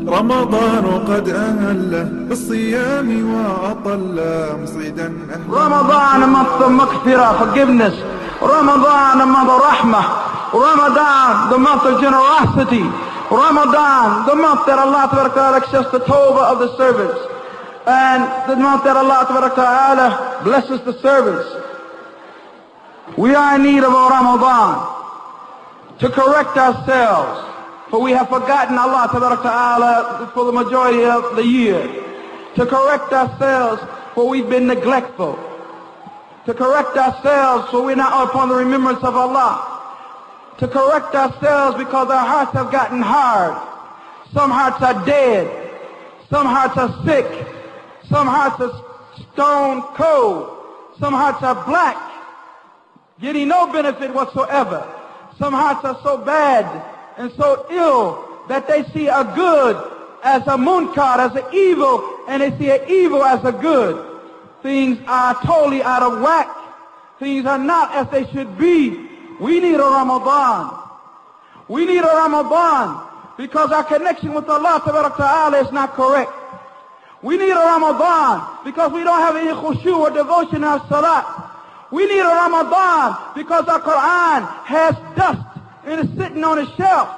رمضان قد أهله بالصيام وأطل مصعدا أهلا. Ramadan, a month of maghfirah, forgiveness. Ramadan, a month of rahmah. Ramadan, the month of generosity. Ramadan, the month that Allah Ta'ala accepts the tawbah of the servants. And the month that Allah Ta'ala blesses the servants. We are in need of a Ramadan to correct ourselves, for we have forgotten Allah Ta'ala for the majority of the year. To correct ourselves, for we've been neglectful. To correct ourselves, for we're not upon the remembrance of Allah. To correct ourselves because our hearts have gotten hard. Some hearts are dead. Some hearts are sick. Some hearts are stone cold. Some hearts are black, getting no benefit whatsoever. Some hearts are so bad and so ill that they see a good as a munkar, as an evil, and they see an evil as a good. Things are totally out of whack. Things are not as they should be. We need a Ramadan. We need a Ramadan because our connection with Allah Ta'ala is not correct. We need a Ramadan because we don't have any khushu or devotion in our salat. We need a Ramadan because our Quran has dust and is sitting on a shelf.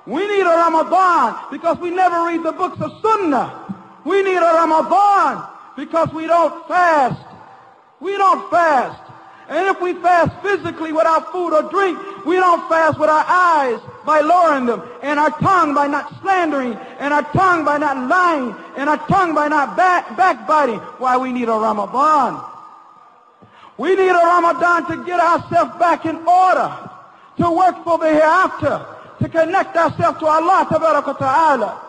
We need a Ramadan because we never read the books of Sunnah. We need a Ramadan because we don't fast. We don't fast. And if we fast physically without food or drink, we don't fast with our eyes by lowering them, and our tongue by not slandering, and our tongue by not lying, and our tongue by not backbiting. Why we need a Ramadan? We need a Ramadan to get ourselves back in order, to work for the hereafter, to connect ourselves to Allah Ta'ala.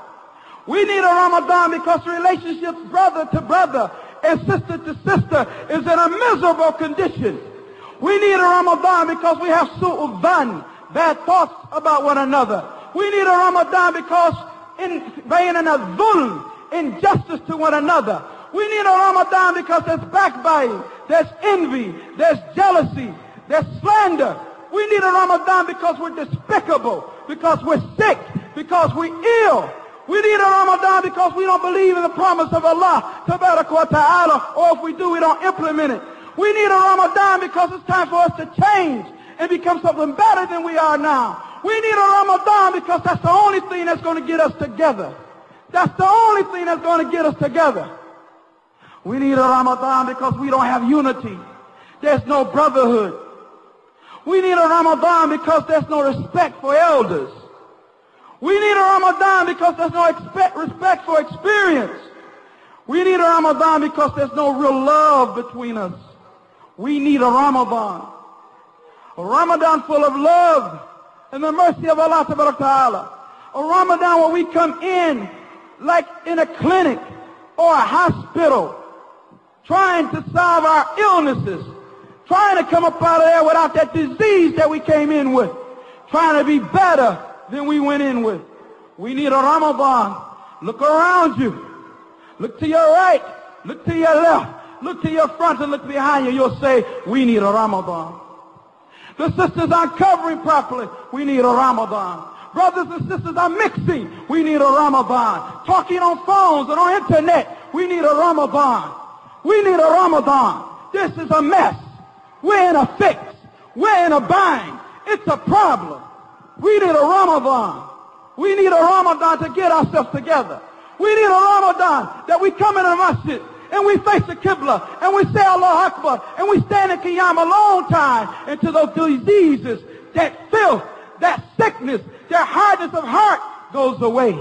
We need a Ramadan because relationships brother to brother and sister to sister is in a miserable condition. We need a Ramadan because we have su'ul dhan, bad thoughts about one another. We need a Ramadan because in baynana dhulm, injustice to one another. We need a Ramadan because there's backbiting, there's envy, there's jealousy, there's slander. We need a Ramadan because we're despicable, because we're sick, because we're ill. We need a Ramadan because we don't believe in the promise of Allah Ta'ala, or if we do, we don't implement it. We need a Ramadan because it's time for us to change and become something better than we are now. We need a Ramadan because that's the only thing that's going to get us together. That's the only thing that's going to get us together. We need a Ramadan because we don't have unity. There's no brotherhood. We need a Ramadan because there's no respect for elders. We need a Ramadan because there's no respect for experience. We need a Ramadan because there's no real love between us. We need a Ramadan full of love and the mercy of Allah Ta'ala. A Ramadan where we come in like in a clinic or a hospital, trying to solve our illnesses, trying to come up out of there without that disease that we came in with, trying to be better than we went in with. We need a Ramadan. Look around you. Look to your right. Look to your left. Look to your front and look behind you. You'll say, we need a Ramadan. The sisters aren't covering properly. We need a Ramadan. Brothers and sisters are mixing. We need a Ramadan. Talking on phones and on internet. We need a Ramadan. We need a Ramadan. This is a mess. We're in a fix. We're in a bind. It's a problem. We need a Ramadan. We need a Ramadan to get ourselves together. We need a Ramadan that we come in a masjid and we face the Qibla and we say Allah Akbar and we stand in Qiyam a long time until those diseases, that filth, that sickness, that hardness of heart goes away.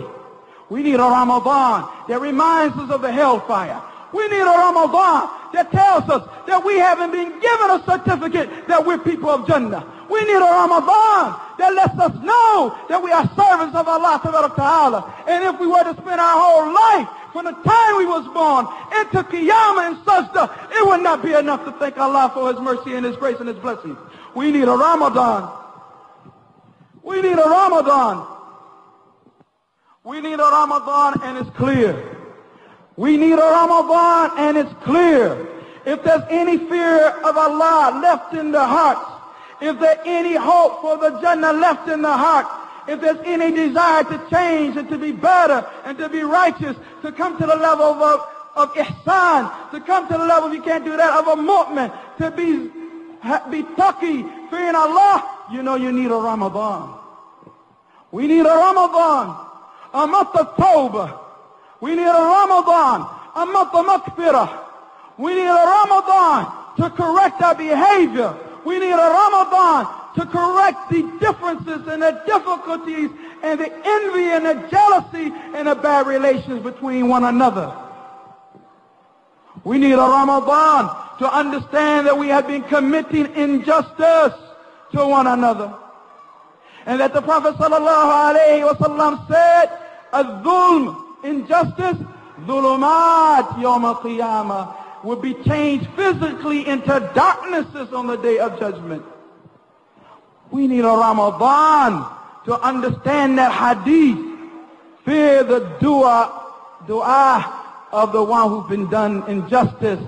We need a Ramadan that reminds us of the hellfire. We need a Ramadan that tells us that we haven't been given a certificate that we're people of Jannah. We need a Ramadan that lets us know that we are servants of Allah Ta'ala. And if we were to spend our whole life from the time we was born into Qiyamah and Sajda, it would not be enough to thank Allah for His mercy and His grace and His blessings. We need a Ramadan. We need a Ramadan. We need a Ramadan and it's clear. We need a Ramadan and it's clear. If there's any fear of Allah left in the hearts, if there's any hope for the Jannah left in the heart, if there's any desire to change and to be better and to be righteous, to come to the level of ihsan, to come to the level, if you can't do that, of a mu'min, to be taqi, fearing Allah, you know you need a Ramadan. We need a Ramadan, a month of tawbah. We need a Ramadan, a month of maghfirah. We need a Ramadan to correct our behavior. We need a Ramadan to correct the differences and the difficulties and the envy and the jealousy and the bad relations between one another. We need a Ramadan to understand that we have been committing injustice to one another. And that the Prophet ﷺ said, "Al-dhulm," injustice, "dhulumat yawm al-qiyamah," will be changed physically into darknesses on the day of judgment. We need a Ramadan to understand that hadith. Fear the dua of the one who's been done injustice.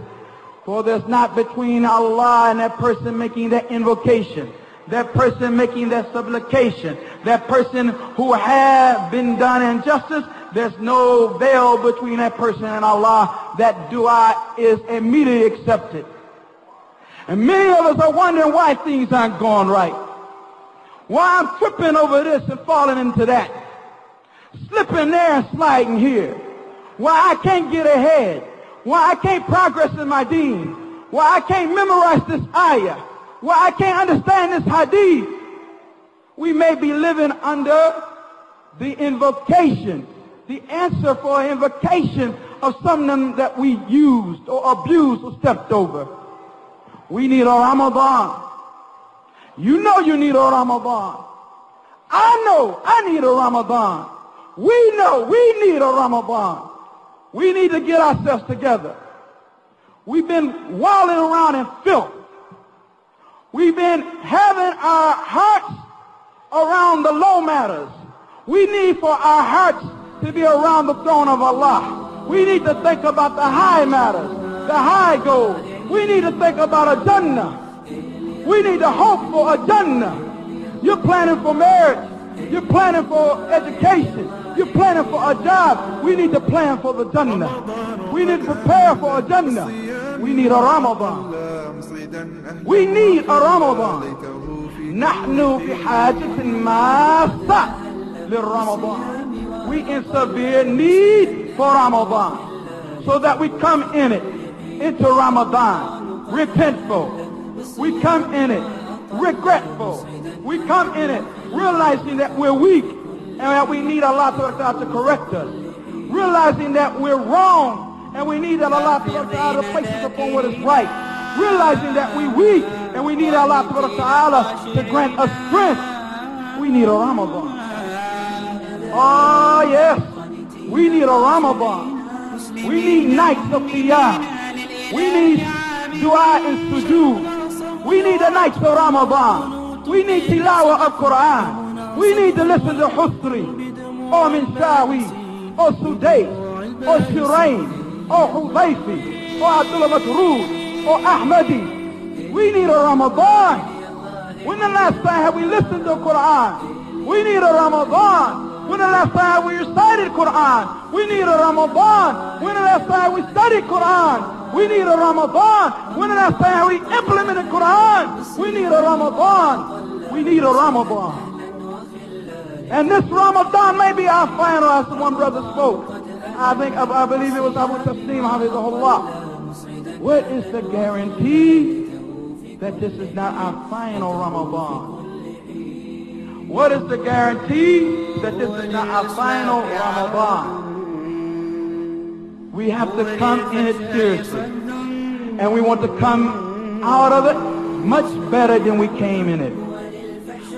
For there's not between Allah and that person making that invocation, that person making that supplication, that person who have been done injustice, there's no veil between that person and Allah. That dua is immediately accepted. And many of us are wondering why things aren't going right. Why I'm tripping over this and falling into that. Slipping there and sliding here. Why I can't get ahead. Why I can't progress in my deen. Why I can't memorize this ayah. Why I can't understand this hadith. We may be living under the invocation, the answer for an invocation of something that we used or abused or stepped over. We need a Ramadan. You know you need a Ramadan. I know I need a Ramadan. We know we need a Ramadan. We need to get ourselves together. We've been wallowing around in filth. We've been having our hearts around the low matters. We need for our hearts to be around the throne of Allah. We need to think about the high matters, the high goals. We need to think about a Jannah. We need to hope for a Jannah. You're planning for marriage. You're planning for education. You're planning for a job. We need to plan for the Jannah. We need to prepare for a Jannah. We need a Ramadan. We need a Ramadan. نحن بحاجة ماسة للرمضان. We in severe need for Ramadan, so that we come in it, into Ramadan, repentful. We come in it, regretful. We come in it, realizing that we're weak and that we need Allah to correct us. Realizing that we're wrong and we need Allah to place us upon what is right. Realizing that we're weak and we need Allah to grant us strength. We need a Ramadan. Oh yes, we need a Ramadan. We need nights of qiyam. We need dua and sujood. We need the nights of Ramadan. We need tilawah of Quran. We need to listen to Husri, or Minshawi, or Sudais, or Shirain, or Hudayfi, or Abdullah Masroor, or Ahmadi. We need a Ramadan. When the last time have we listened to Quran? We need a Ramadan. When the last time we recited Quran? We need a Ramadan. When the last time we studied Quran? We need a Ramadan. When the last time we implemented Quran? We need a Ramadan. We need a Ramadan. And this Ramadan may be our final, as the one brother spoke. I believe it was Abu Tasneem Hafizahullah. What is the guarantee that this is not our final Ramadan? What is the guarantee that this is not our final Ramadan? We have to come in it seriously. And we want to come out of it much better than we came in it.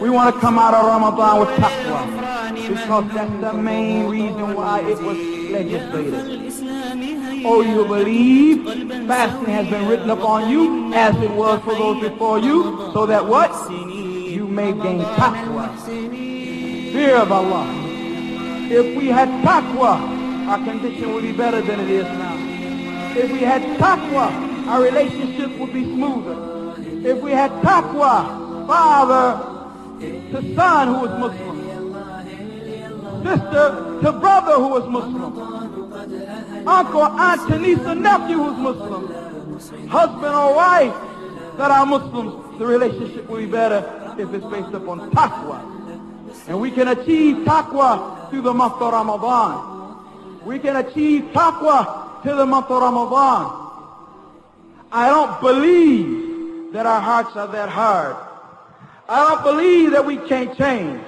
We want to come out of Ramadan with taqwa, because that's the main reason why it was legislated. Oh, you believe fasting has been written upon you as it was for those before you, so that what? You may gain taqwa, fear of Allah. If we had taqwa, our condition would be better than it is now. If we had taqwa, our relationship would be smoother. If we had taqwa, father to son who was Muslim, sister to brother who was Muslim, uncle, aunt to niece or nephew who's Muslim, husband or wife that are Muslims. The relationship will be better if it's based upon taqwa. And we can achieve taqwa through the month of Ramadan. We can achieve taqwa through the month of Ramadan. I don't believe that our hearts are that hard. I don't believe that we can't change.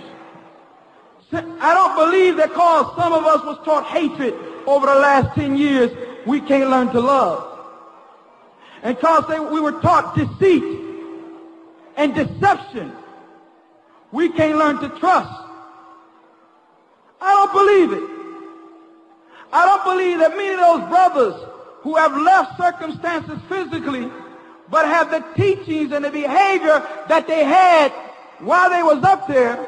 I don't believe that because some of us was taught hatred over the last 10 years, we can't learn to love. And because we were taught deceit and deception, we can't learn to trust. I don't believe it. I don't believe that many of those brothers who have left circumstances physically but have the teachings and the behavior that they had while they was up there,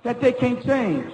that they can't change.